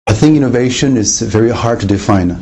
I think innovation is very hard to define.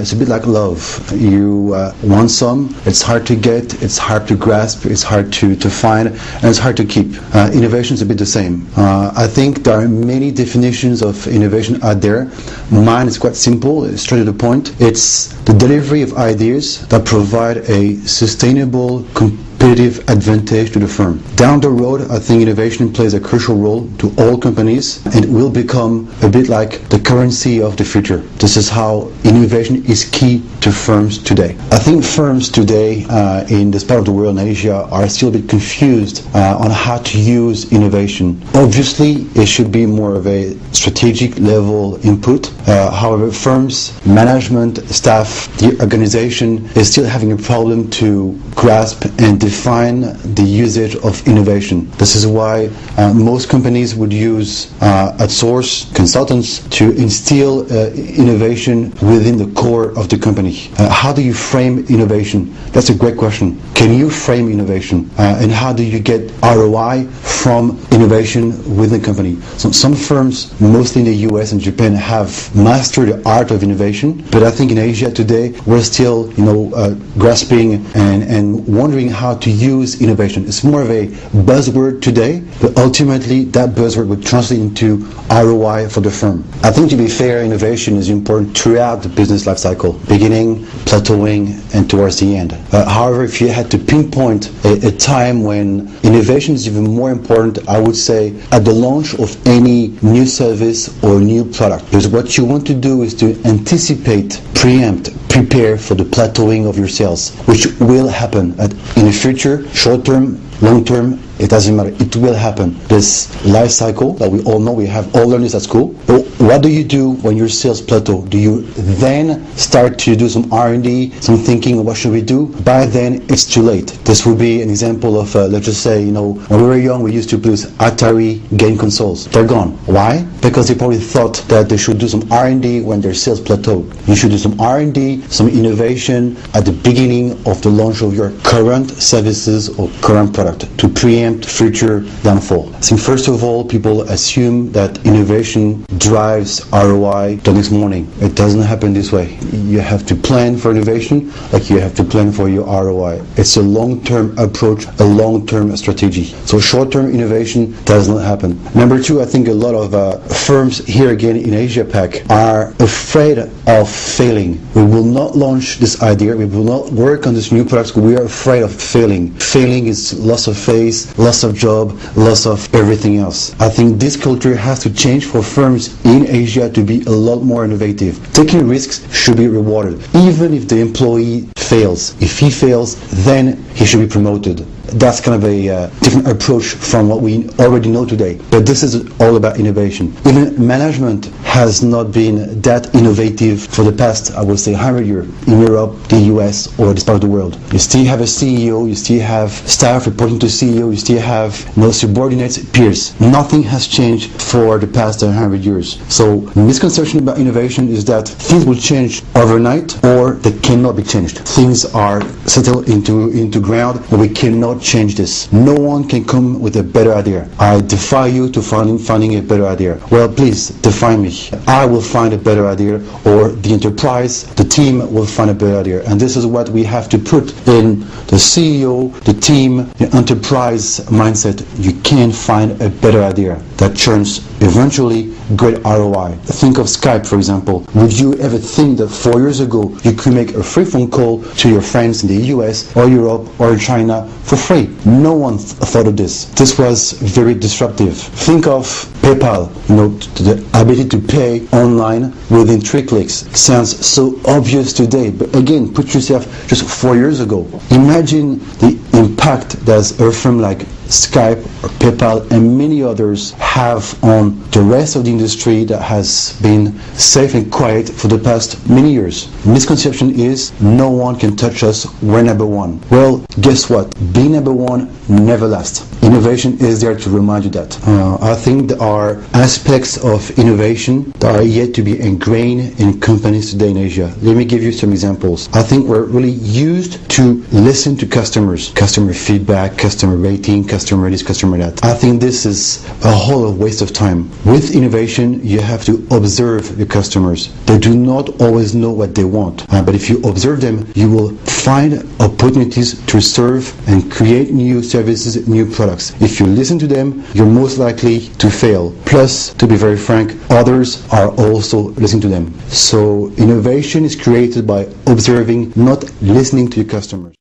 It's a bit like love. You want some, it's hard to get, it's hard to grasp, it's hard to find, and it's hard to keep. Innovation is a bit the same. I think there are many definitions of innovation out there. Mine is quite simple, it's straight to the point. It's the delivery of ideas that provide a sustainable, competitive advantage to the firm. Down the road, I think innovation plays a crucial role to all companies, and it will become a bit like the currency of the future. This is how innovation is key to firms today. I think firms today in this part of the world, in Asia, are still a bit confused on how to use innovation. Obviously, it should be more of a strategic level input. However, firms, management, staff, the organization is still having a problem to grasp and define the usage of innovation. This is why most companies would use outsource consultants to instill innovation within the core of the company. How do you frame innovation? That's a great question. Can you frame innovation? And how do you get ROI from innovation within the company? So some firms, mostly in the US and Japan, have mastered the art of innovation, but I think in Asia today we're still grasping and wondering how to use innovation. It's more of a buzzword today, but ultimately that buzzword would translate into ROI for the firm. I think, to be fair, innovation is important throughout the business life cycle, beginning, plateauing, and towards the end. However, if you had to pinpoint a time when innovation is even more important, I would say at the launch of any new service or new product. Because what you want to do is to anticipate, preempt, prepare for the plateauing of your sales, which will happen in the future, short term, long term, it doesn't matter. It will happen. This life cycle that we all know, we have all learned this at school. But what do you do when your sales plateau? Do you then start to do some R&D, some thinking, what should we do? By then, it's too late. This would be an example of, let's just say, when we were young, we used to produce Atari game consoles. They're gone. Why? Because they probably thought that they should do some R&D when their sales plateaued. You should do some R&D, some innovation at the beginning of the launch of your current services or current product to preempt future downfall. I think first of all, people assume that innovation drives ROI the next morning. It doesn't happen this way. You have to plan for innovation like you have to plan for your ROI. It's a long-term approach, a long-term strategy. So short-term innovation does not happen. Number two, I think a lot of firms here again in Asia Pac are afraid of failing. We will not launch this idea. We will not work on this new product. We are afraid of failing. Failing is loss of face, loss of job, loss of everything else. I think this culture has to change for firms in Asia to be a lot more innovative. Taking risks should be rewarded, even if the employee fails. If he fails, then he should be promoted. That's kind of a different approach from what we already know today. But this is all about innovation. Even management has not been that innovative for the past, I would say, 100 years in Europe, the US, or this part of the world. You still have a CEO, you still have staff reporting to CEO, you still have subordinates, peers. Nothing has changed for the past 100 years. So the misconception about innovation is that things will change overnight or they cannot be changed. Things are settled into ground and we cannot change this. No one can come with a better idea. I defy you to finding a better idea. Well, please define me. I will find a better idea, or the enterprise, the team will find a better idea. And this is what we have to put in the CEO, the team, the enterprise mindset. You can't find a better idea that churns eventually great ROI. Think of Skype, for example. Would you ever think that 4 years ago you could make a free phone call to your friends in the US or Europe or China for free? No one thought of this. This was very disruptive. Think of PayPal, the ability to pay online within 3 clicks. Sounds so obvious today, but again, put yourself just 4 years ago. Imagine the impact that a firm like Skype or PayPal and many others have on the rest of the industry that has been safe and quiet for the past many years. Misconception is no one can touch us, we're number one. Well, guess what? Being number one never lasts. Innovation is there to remind you that. I think there are aspects of innovation that are yet to be ingrained in companies today in Asia. Let me give you some examples. I think we're really used to listen to customers, customer feedback, customer rating, customer this, customer that. I think this is a whole waste of time. With innovation, you have to observe your customers. They do not always know what they want, but if you observe them, you will find opportunities to serve and create new services, new products. If you listen to them, you're most likely to fail. Plus, to be very frank, others are also listening to them. So innovation is created by observing, not listening to your customers.